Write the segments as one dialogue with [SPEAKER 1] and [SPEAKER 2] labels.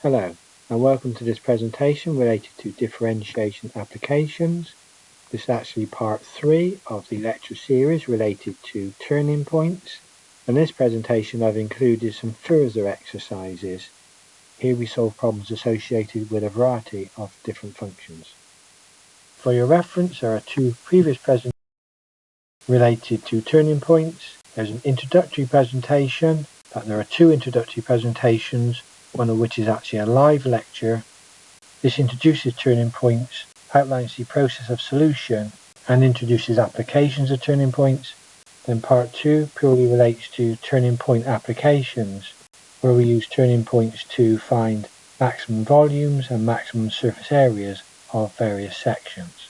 [SPEAKER 1] Hello, and welcome to this presentation related to differentiation applications. This is actually part 3 of the lecture series related to turning points. In this presentation I've included some further exercises. Here we solve problems associated with a variety of different functions. For your reference, there are 2 previous presentations related to turning points. There's an introductory presentation, but there are 2 introductory presentations, one of which is actually a live lecture. This introduces turning points, outlines the process of solution, and introduces applications of turning points. Then part 2 purely relates to turning point applications, where we use turning points to find maximum volumes and maximum surface areas of various sections.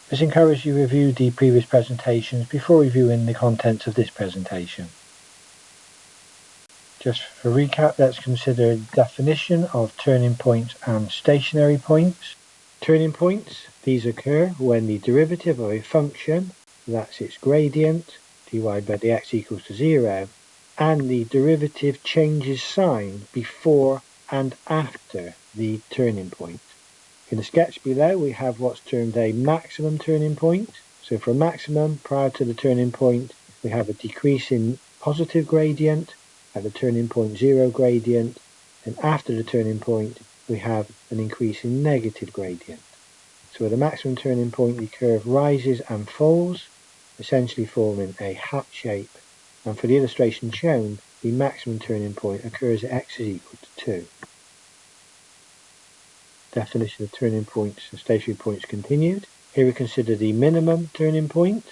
[SPEAKER 1] This encourages you to review the previous presentations before reviewing the contents of this presentation. Just for recap, let's consider the definition of turning points and stationary points. Turning points, these occur when the derivative of a function, that's its gradient, dy by dx equals to 0, and the derivative changes sign before and after the turning point. In the sketch below we have what's termed a maximum turning point. So for a maximum, prior to the turning point, we have a decreasing positive gradient, at the turning point 0 gradient, and after the turning point we have an increasing negative gradient. So at the maximum turning point the curve rises and falls, essentially forming a hat shape, and for the illustration shown, the maximum turning point occurs at x is equal to 2. Definition of turning points and stationary points continued. Here we consider the minimum turning point.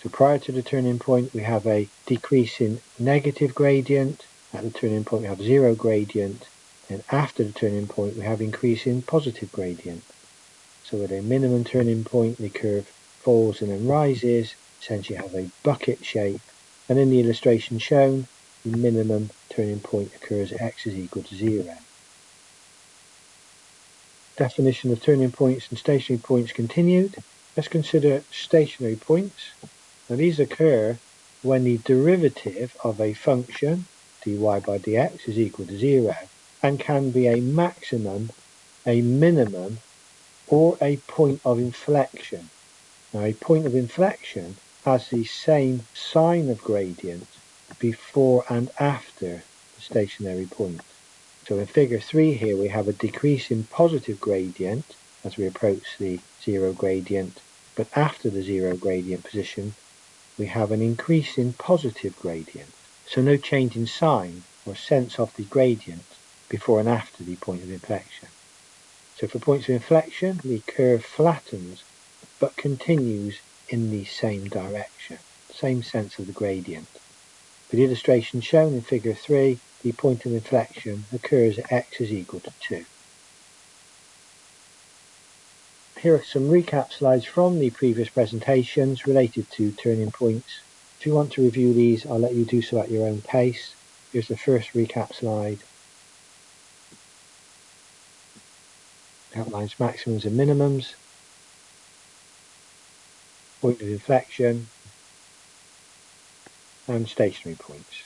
[SPEAKER 1] So prior to the turning point we have a decreasing negative gradient, at the turning point we have 0 gradient, and after the turning point we have increasing positive gradient. So at a minimum turning point the curve falls and then rises, essentially have a bucket shape, and in the illustration shown the minimum turning point occurs at x is equal to 0. Definition of turning points and stationary points continued. Let's consider stationary points. Now these occur when the derivative of a function, dy by dx, is equal to 0, and can be a maximum, a minimum, or a point of inflection. Now a point of inflection has the same sign of gradient before and after the stationary point. So in figure 3 here we have a decreasing positive gradient as we approach the 0 gradient, but after the 0 gradient position we have an increasing positive gradient. So no change in sign or sense of the gradient before and after the point of inflection. So for points of inflection the curve flattens but continues in the same direction, same sense of the gradient. For the illustration shown in figure 3, the point of inflection occurs at x is equal to 2. Here are some recap slides from the previous presentations related to turning points. If you want to review these, I'll let you do so at your own pace. Here's the first recap slide. Outlines maximums and minimums, point of inflection, and stationary points.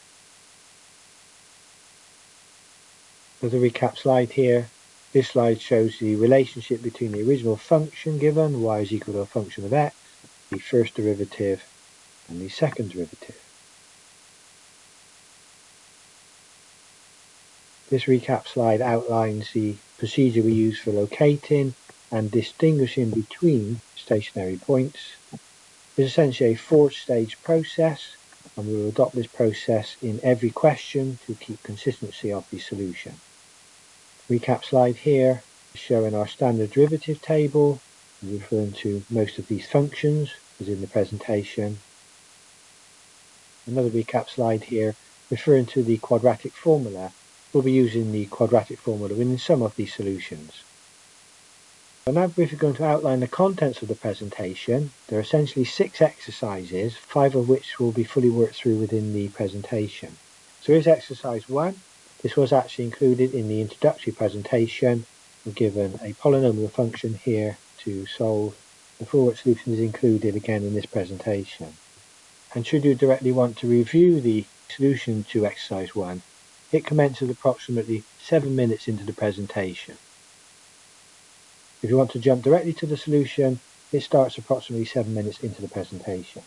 [SPEAKER 1] Another recap slide here. This slide shows the relationship between the original function given, y is equal to a function of x, the first derivative, and the second derivative. This recap slide outlines the procedure we use for locating and distinguishing between stationary points. It's essentially a 4-stage process, and we will adopt this process in every question to keep consistency of the solution. Recap slide here showing our standard derivative table, referring to most of these functions as in the presentation. Another recap slide here referring to the quadratic formula. We'll be using the quadratic formula in some of these solutions. I'm now briefly going to outline the contents of the presentation. There are essentially 6 exercises, 5 of which will be fully worked through within the presentation. So here's exercise 1. This was actually included in the introductory presentation. We're given a polynomial function here to solve. The full solution is included again in this presentation. And should you directly want to review the solution to exercise 1, it commences approximately 7 minutes into the presentation. If you want to jump directly to the solution, it starts approximately 7 minutes into the presentation.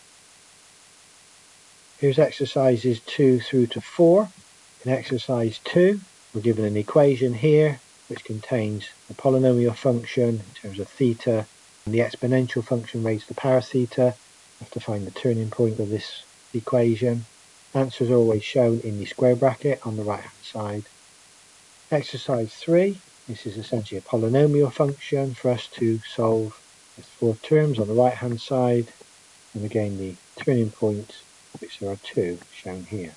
[SPEAKER 1] Here's exercises 2 through to 4. In exercise 2, we're given an equation here which contains a polynomial function in terms of theta and the exponential function raised to the power theta. We have to find the turning point of this equation. Answers are always shown in the square bracket on the right hand side. Exercise 3, this is essentially a polynomial function for us to solve with 4 terms on the right hand side, and again the turning points, which there are 2 shown here.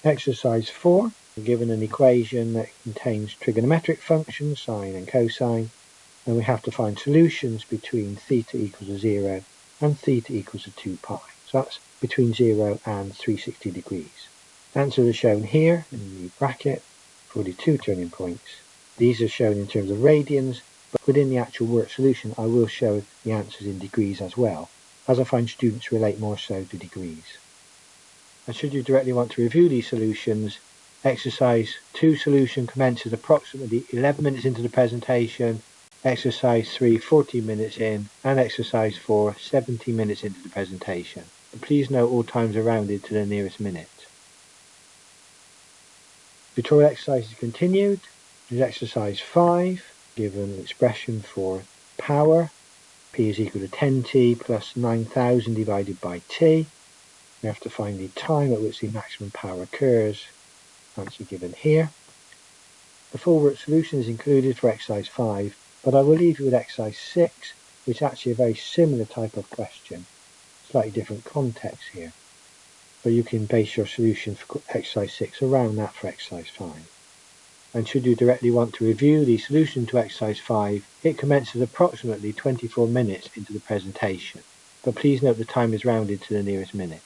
[SPEAKER 1] Exercise 4, we're given an equation that contains trigonometric functions, sine and cosine, and we have to find solutions between theta equals to 0 and theta equals to 2 pi. So that's between 0 and 360 degrees. Answers are shown here in the bracket for the 2 turning points. These are shown in terms of radians, but within the actual work solution I will show the answers in degrees as well, as I find students relate more so to degrees. And should you directly want to review these solutions, exercise 2 solution commences approximately 11 minutes into the presentation, exercise 3 14 minutes in, and exercise 4 17 minutes into the presentation. And please note all times are rounded to the nearest minute. Tutorial exercise is continued. There's exercise 5, given an expression for power. P is equal to 10t plus 9,000 divided by t. We have to find the time at which the maximum power occurs. Answer given here. The full work solution is included for exercise 5, but I will leave you with exercise 6, which is actually a very similar type of question. Slightly different context here. But you can base your solution for exercise 6 around that for exercise 5. And should you directly want to review the solution to exercise 5, it commences approximately 24 minutes into the presentation. But please note the time is rounded to the nearest minute.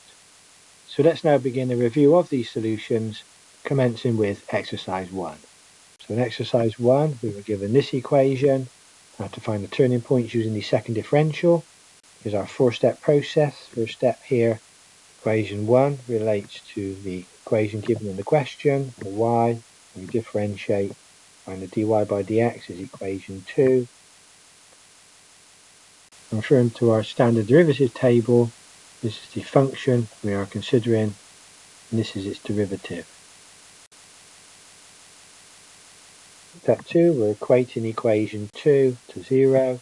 [SPEAKER 1] So let's now begin a review of these solutions, commencing with exercise 1. So in exercise 1, we were given this equation. We have to find the turning points using the second differential. Here's our 4-step process. First step here, equation 1 relates to the equation given in the question, the y. We differentiate, find the dy by dx is equation 2. Referring to our standard derivative table, this is the function we are considering, and this is its derivative. Step 2, we're equating equation 2 to 0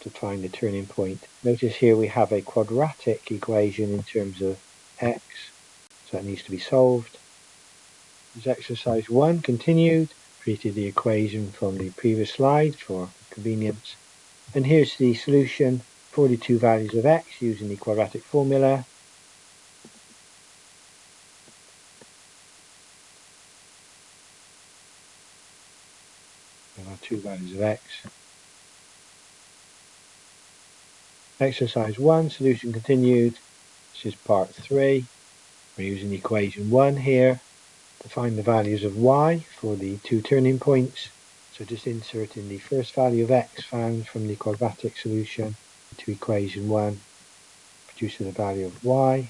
[SPEAKER 1] to find the turning point. Notice here we have a quadratic equation in terms of x, so that needs to be solved. As exercise 1 continued, treated the equation from the previous slide for convenience. And here's the solution for the 2 values of x using the quadratic formula. There are 2 values of x. Exercise 1, solution continued. This is part 3. We're using equation 1 here to find the values of y for the 2 turning points. So just insert in the first value of x found from the quadratic solution to equation 1, produces the value of y.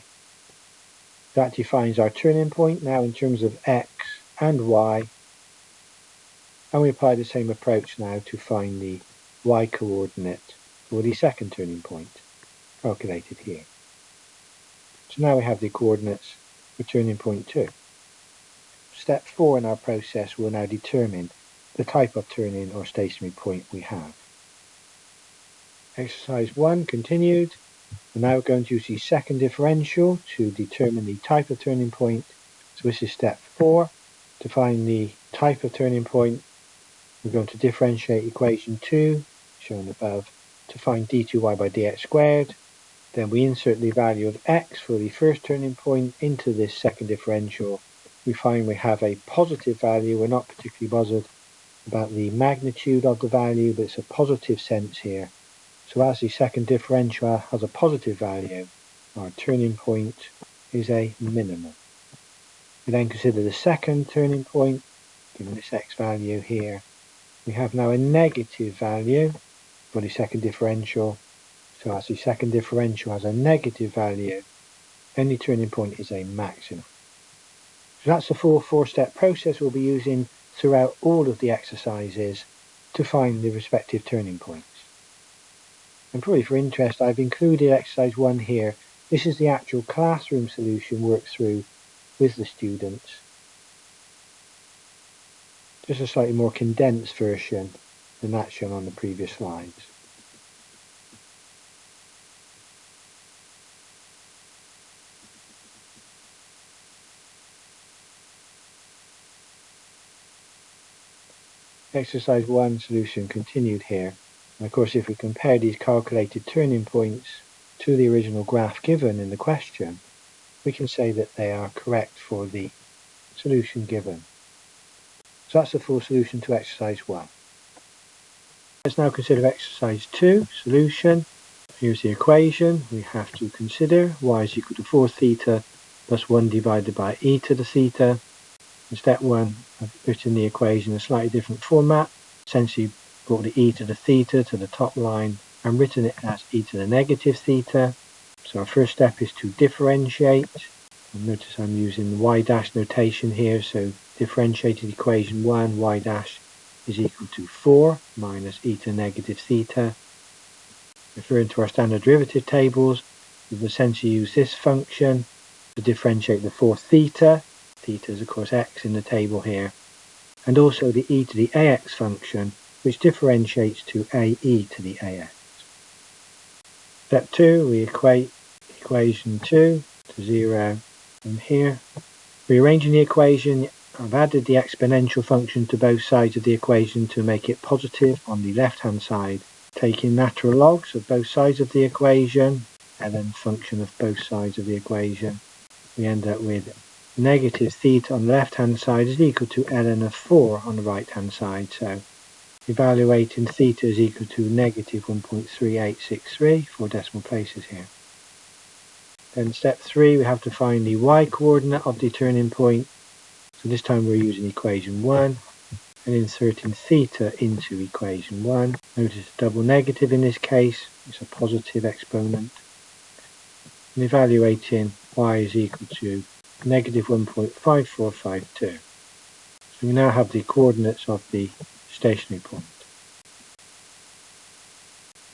[SPEAKER 1] That defines our turning point now in terms of x and y. And we apply the same approach now to find the y coordinate for the second turning point, calculated here. So now we have the coordinates for turning point 2. Step 4 in our process will now determine the type of turning or stationary point we have. Exercise 1 continued. We're now going to use the second differential to determine the type of turning point. So this is step 4. To find the type of turning point, we're going to differentiate equation 2, shown above, to find d2y by dx squared. Then we insert the value of x for the first turning point into this second differential. We find we have a positive value. We're not particularly bothered about the magnitude of the value, but it's a positive sense here. So as the second differential has a positive value, our turning point is a minimum. We then consider the second turning point, given this x value here. We have now a negative value for the second differential. So as the second differential has a negative value, any turning point is a maximum. So that's the full four-step process we'll be using throughout all of the exercises to find the respective turning points. And probably for interest, I've included exercise 1 here. This is the actual classroom solution worked through with the students. Just a slightly more condensed version than that shown on the previous slides. Exercise 1 solution continued here. And of course, if we compare these calculated turning points to the original graph given in the question, we can say that they are correct for the solution given. So that's the full solution to exercise 1. Let's now consider exercise 2, solution. Here's the equation we have to consider. Y is equal to 4 theta plus 1 divided by e to the theta. In step 1, I've written the equation in a slightly different format. Essentially brought the e to the theta to the top line and written it as e to the negative theta. So our first step is to differentiate. Notice I'm using the y dash notation here, so differentiated equation 1, y dash is equal to 4 minus e to the negative theta. Referring to our standard derivative tables, we've essentially used this function to differentiate the 4 theta. Theta is of course x in the table here, and also the e to the ax function, which differentiates to ae to the ax. Step 2, we equate equation 2 to 0 from here. Rearranging the equation, I've added the exponential function to both sides of the equation to make it positive on the left hand side. Taking natural logs of both sides of the equation, ln function of both sides of the equation, we end up with negative theta on the left hand side is equal to ln of 4 on the right hand side. So evaluating theta is equal to negative 1.3863, 4 decimal places here. Then step 3, we have to find the y coordinate of the turning point. So this time we're using equation 1 and inserting theta into equation 1. Notice double negative in this case, it's a positive exponent. And evaluating y is equal to negative 1.5452. So we now have the coordinates of the stationary point.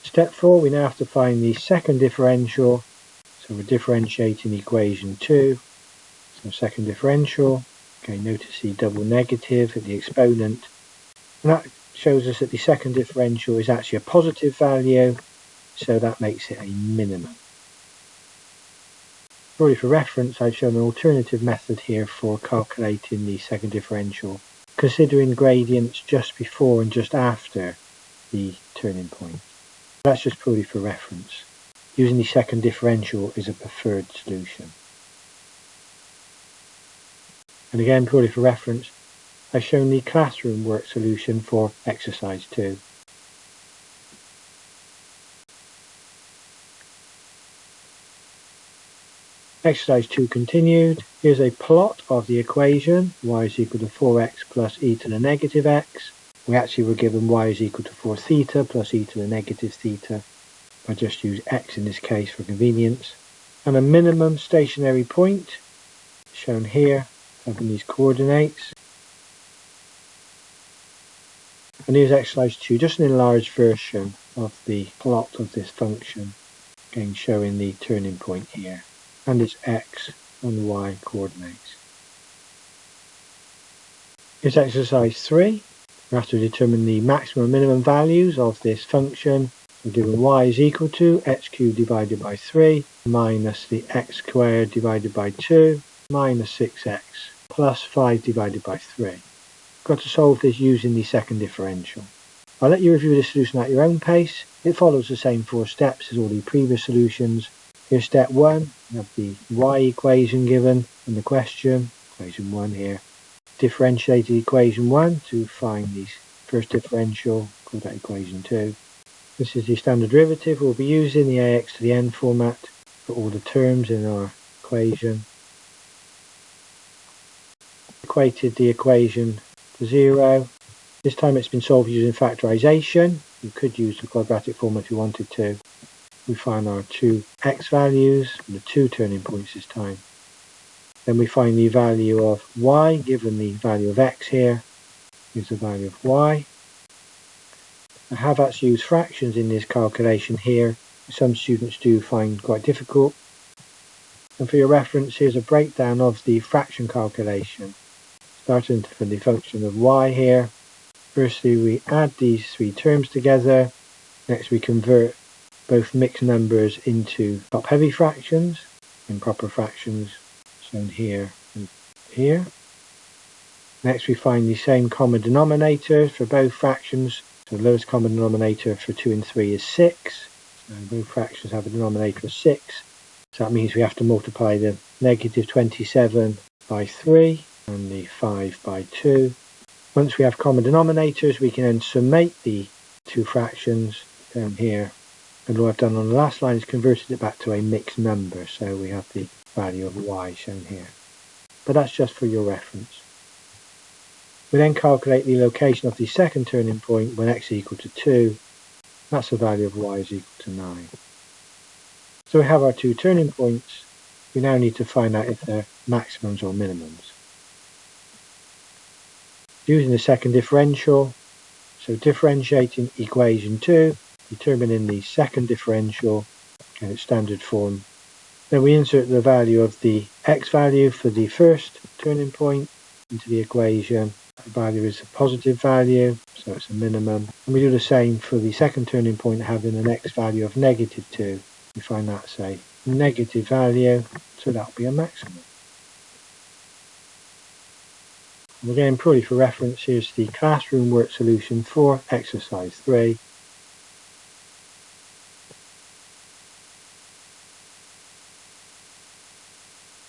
[SPEAKER 1] Step 4, we now have to find the second differential. So we're differentiating equation 2. So second differential. Okay, notice the double negative at the exponent. And that shows us that the second differential is actually a positive value, so that makes it a minimum. Probably for reference, I've shown an alternative method here for calculating the second differential, considering gradients just before and just after the turning point. That's just purely for reference. Using the second differential is a preferred solution. And again, purely for reference, I've shown the classroom work solution for exercise 2. Exercise 2 continued. Here's a plot of the equation y is equal to 4x plus e to the negative x. We actually were given y is equal to 4 theta plus e to the negative theta. I just use x in this case for convenience. And a minimum stationary point shown here, having these coordinates. And here's exercise 2, just an enlarged version of the plot of this function, again showing the turning point here, and its x and y coordinates. Here's exercise 3. We have to determine the maximum and minimum values of this function. We're given y is equal to x cubed divided by 3 minus the x squared divided by 2 minus 6x plus 5 divided by 3. We've got to solve this using the second differential. I'll let you review the solution at your own pace. It follows the same 4 steps as all the previous solutions. Here's step 1. We have the y equation given in the question, equation 1 here. Differentiated equation 1 to find the first differential, call that equation 2. This is the standard derivative we'll be using, the ax to the n format for all the terms in our equation. Equated the equation to 0. This time it's been solved using factorization. You could use the quadratic form if you wanted to. We find our two x values, the two turning points this time. Then we find the value of y, given the value of x here. Here's the value of y. I have actually used fractions in this calculation here. Some students do find quite difficult. And for your reference, here's a breakdown of the fraction calculation. Starting from the function of y here. Firstly, we add these three terms together. Next, we convert both mixed numbers into top-heavy fractions, improper fractions, shown here and here. Next, we find the same common denominator for both fractions. So the lowest common denominator for 2 and 3 is 6. So both fractions have a denominator of 6. So that means we have to multiply the negative 27 by 3 and the 5 by 2. Once we have common denominators, we can then summate the two fractions down here. And what I've done on the last line is converted it back to a mixed number. So we have the value of y shown here. But that's just for your reference. We then calculate the location of the second turning point when x is equal to 2. That's the value of y is equal to 9. So we have our two turning points. We now need to find out if they're maximums or minimums. Using the second differential, so differentiating equation 2, determining the second differential in its standard form. Then we insert the value of the x value for the first turning point into the equation. The value is a positive value, so it's a minimum. And we do the same for the second turning point, having an x value of negative 2. We find that's a negative value, so that will be a maximum. And again, purely for reference, here's the classroom work solution for exercise 3.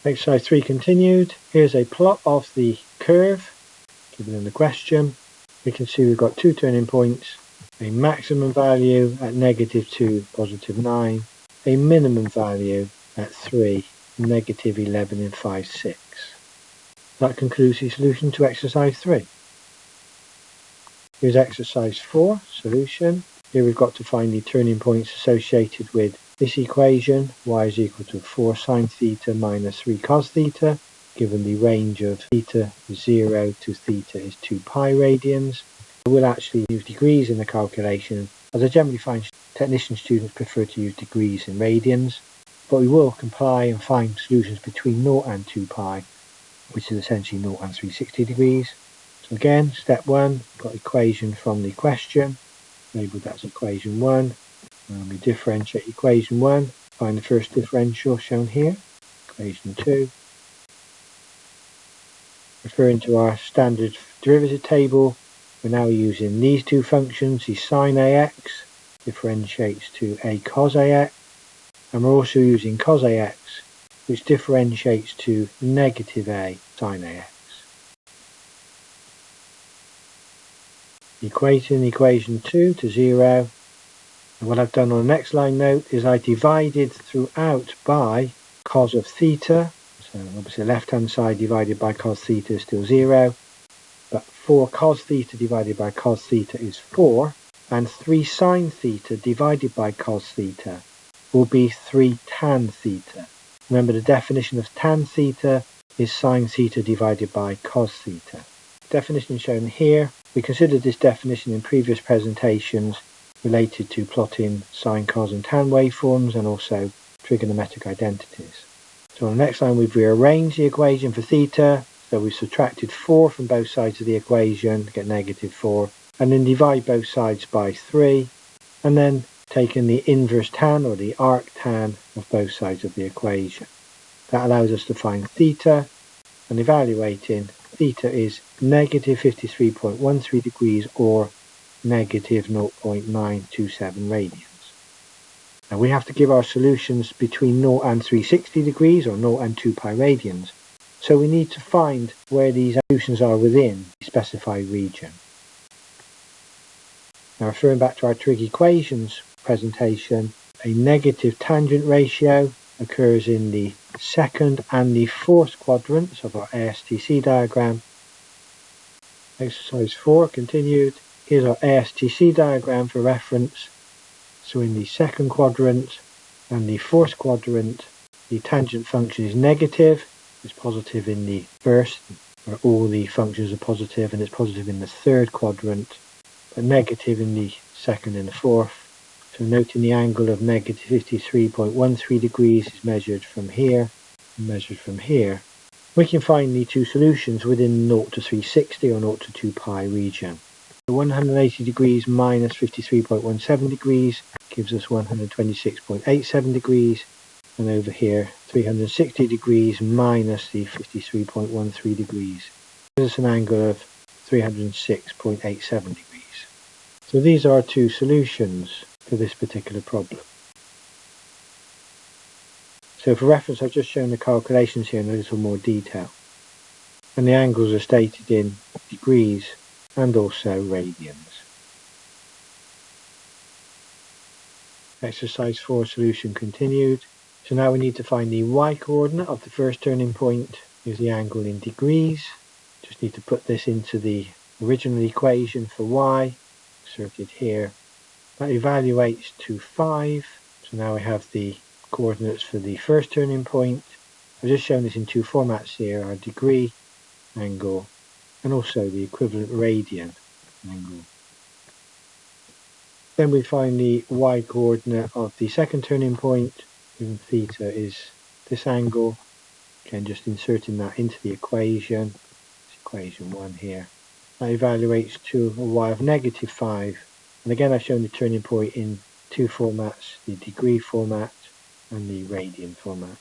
[SPEAKER 1] Exercise 3 continued. Here's a plot of the curve given in the question. We can see we've got two turning points, a maximum value at negative 2, positive 9, a minimum value at 3, negative 11 and 5, 6. That concludes the solution to exercise 3. Here's exercise 4, solution. Here we've got to find the turning points associated with this equation, y is equal to 4 sine theta minus 3 cos theta, given the range of theta is 0 to theta is 2 pi radians. We'll actually use degrees in the calculation, as I generally find technician students prefer to use degrees in radians, but we will comply and find solutions between 0 and 2 pi, which is essentially 0 and 360 degrees. So again, step 1, we've got equation from the question, labelled as equation 1. And we differentiate equation 1, find the first differential shown here, equation 2. Referring to our standard derivative table, we're now using these two functions. The sine ax differentiates to a cos ax, and we're also using cos ax, which differentiates to negative a sine ax. Equating equation 2 to 0. And what I've done on the next line note is I divided throughout by cos of theta. So obviously the left hand side divided by cos theta is still 0. But 4 cos theta divided by cos theta is 4. And 3 sine theta divided by cos theta will be 3 tan theta. Remember, the definition of tan theta is sine theta divided by cos theta. Definition shown here. We considered this definition in previous presentations related to plotting sine, cos and tan waveforms and also trigonometric identities. So on the next line we've rearranged the equation for theta. So we've subtracted 4 from both sides of the equation to get negative 4, and then divide both sides by 3, and then taken the inverse tan or the arc tan of both sides of the equation. That allows us to find theta, and evaluating theta is negative 53.13 degrees or negative 0.927 radians. Now we have to give our solutions between 0 and 360 degrees or 0 and 2 pi radians. So we need to find where these solutions are within the specified region. Now referring back to our trig equations presentation, a negative tangent ratio occurs in the second and the fourth quadrants of our ASTC diagram. Exercise 4 continued. Here's our ASTC diagram for reference. So in the second quadrant and the fourth quadrant, the tangent function is negative. It's positive in the first, where all the functions are positive, and it's positive in the third quadrant, but negative in the second and the fourth. So noting the angle of negative 53.13 degrees is measured from here and measured from here. We can find the two solutions within 0 to 360 or 0 to 2 pi region. The 180 degrees minus 53.17 degrees gives us 126.87 degrees, and over here 360 degrees minus the 53.13 degrees gives us an angle of 306.87 degrees. So these are two solutions for this particular problem. So for reference, I've just shown the calculations here in a little more detail, and the angles are stated in degrees and also radians. Exercise 4 solution continued. So now we need to find the y coordinate of the first turning point. Here's the angle in degrees. Just need to put this into the original equation for y, inserted here. That evaluates to 5. So now we have the coordinates for the first turning point. I've just shown this in two formats here, our degree angle and also the equivalent radian angle. Then we find the y coordinate of the second turning point, given theta is this angle. Again, just inserting that into the equation, it's equation 1 here. That evaluates to a y of negative 5. And again, I've shown the turning point in two formats, the degree format and the radian format.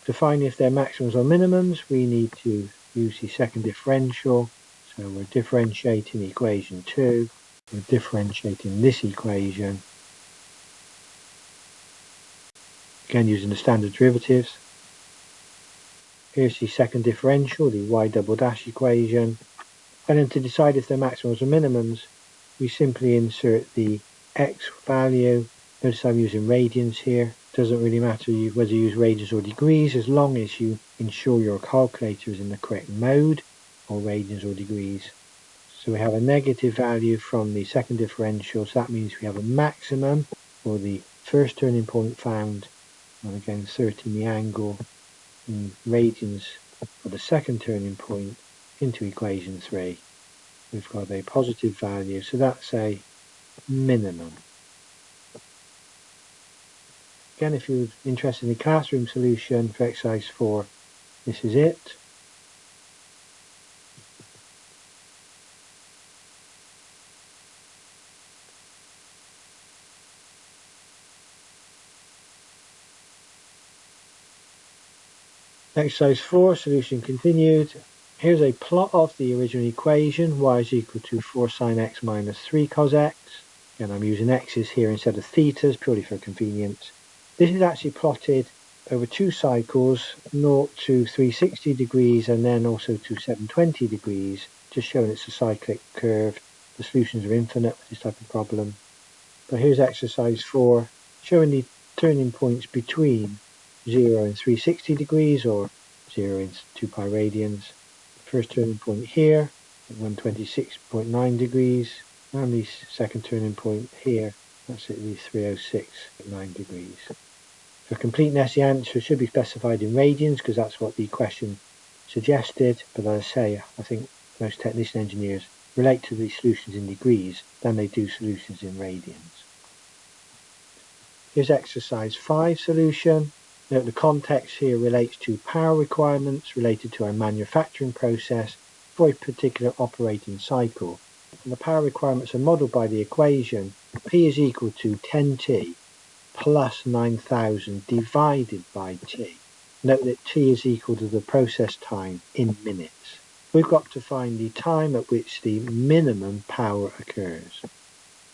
[SPEAKER 1] To find if they're maximums or minimums, we need to use the second differential. So we're differentiating equation 2. We're differentiating this equation, again using the standard derivatives. Here's the second differential, the y double dash equation. And then to decide if they're maximums or minimums, we simply insert the x value. Notice I'm using radians here. Doesn't really matter whether you use radians or degrees, as long as you ensure your calculator is in the correct mode, or radians or degrees. So we have a negative value from the second differential, so that means we have a maximum for the first turning point found, and again inserting the angle in radians for the second turning point into equation 3. We've got a positive value, so that's a minimum. Again, if you're interested in the classroom solution for exercise 4, this is it. Exercise 4, solution continued. Here's a plot of the original equation, y is equal to 4 sine x minus 3 cos x. Again, I'm using x's here instead of thetas, purely for convenience. This is actually plotted over two cycles, 0 to 360 degrees and then also to 720 degrees, just showing it's a cyclic curve. The solutions are infinite with this type of problem. But here's exercise 4, showing the turning points between 0 and 360 degrees, or 0 and 2 pi radians. First turning point here at 126.9 degrees, and the second turning point here, that's at the 306.9 degrees. For completeness, the answer should be specified in radians because that's what the question suggested, but as I say, I think most technician engineers relate to the solutions in degrees than they do solutions in radians. Here's exercise 5 solution. Note the context here relates to power requirements related to a manufacturing process for a particular operating cycle. And the power requirements are modelled by the equation P is equal to 10T plus 9,000 divided by T. Note that T is equal to the process time in minutes. We've got to find the time at which the minimum power occurs.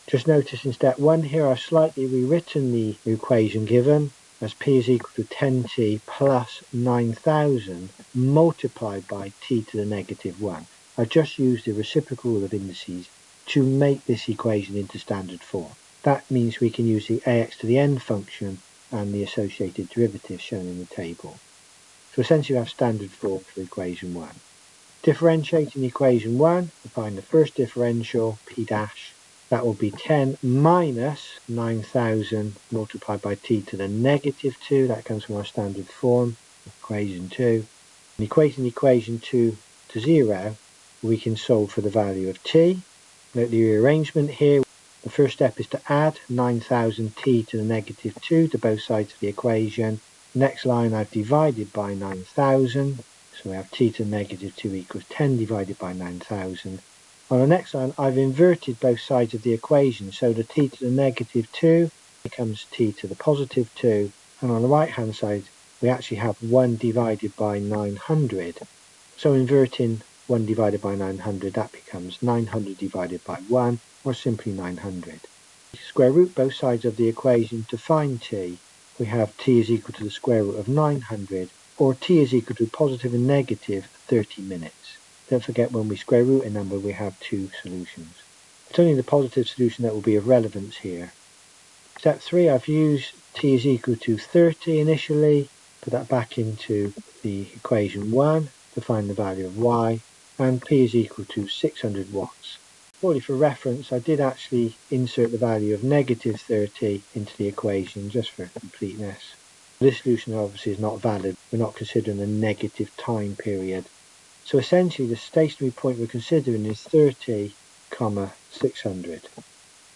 [SPEAKER 1] Just notice in step 1 here I've slightly rewritten the equation given as P is equal to 10T plus 9,000 multiplied by T to the negative 1. I've just used the reciprocal rule of indices to make this equation into standard form. That means we can use the ax to the n function and the associated derivative shown in the table. So essentially we have standard form for equation 1. Differentiating equation 1, we find the first differential, P dash. That will be 10 minus 9,000 multiplied by t to the negative 2. That comes from our standard form. equation 2. And equating equation 2 to 0, we can solve for the value of t. Note the rearrangement here. The first step is to add 9000t to the negative 2 to both sides of the equation. The next line I've divided by 9000, so we have t to the negative 2 equals 10 divided by 9000. On the next line I've inverted both sides of the equation, so the t to the negative 2 becomes t to the positive 2, and on the right hand side we actually have 1 divided by 900. So inverting 1 divided by 900, that becomes 900 divided by 1, or simply 900. Square root both sides of the equation to find t. We have t is equal to the square root of 900, or t is equal to positive and negative 30 minutes. Don't forget, when we square root a number, we have two solutions. It's only the positive solution that will be of relevance here. Step 3, I've used t is equal to 30 initially, put that back into the equation 1 to find the value of y, and p is equal to 600 watts. Purely for reference, I did actually insert the value of negative 30 into the equation just for completeness. This solution obviously is not valid. We're not considering a negative time period. So essentially the stationary point we're considering is 30, 600.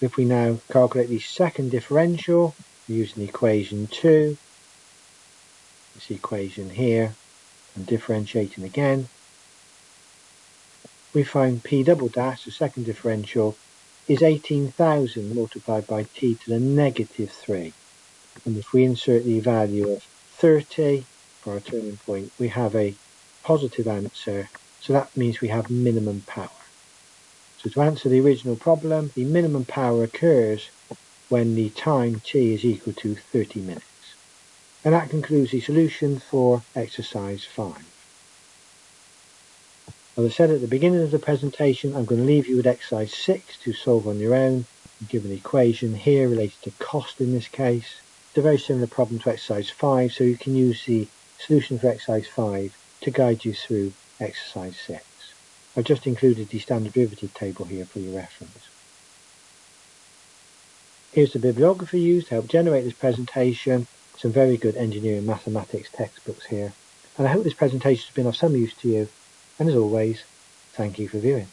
[SPEAKER 1] If we now calculate the second differential using equation 2, this equation here, and differentiating again, we find p double dash, the second differential, is 18,000 multiplied by t to the negative 3. And if we insert the value of 30 for our turning point, we have a positive answer. So that means we have minimum power. So to answer the original problem, the minimum power occurs when the time t is equal to 30 minutes. And that concludes the solution for exercise 5. As I said at the beginning of the presentation, I'm going to leave you with exercise 6 to solve on your own. I'm given an equation here related to cost in this case. It's a very similar problem to exercise 5, so you can use the solution for exercise 5 to guide you through exercise 6. I've just included the standard derivative table here for your reference. Here's the bibliography used to help generate this presentation. Some very good engineering mathematics textbooks here. And I hope this presentation has been of some use to you. And as always, thank you for viewing.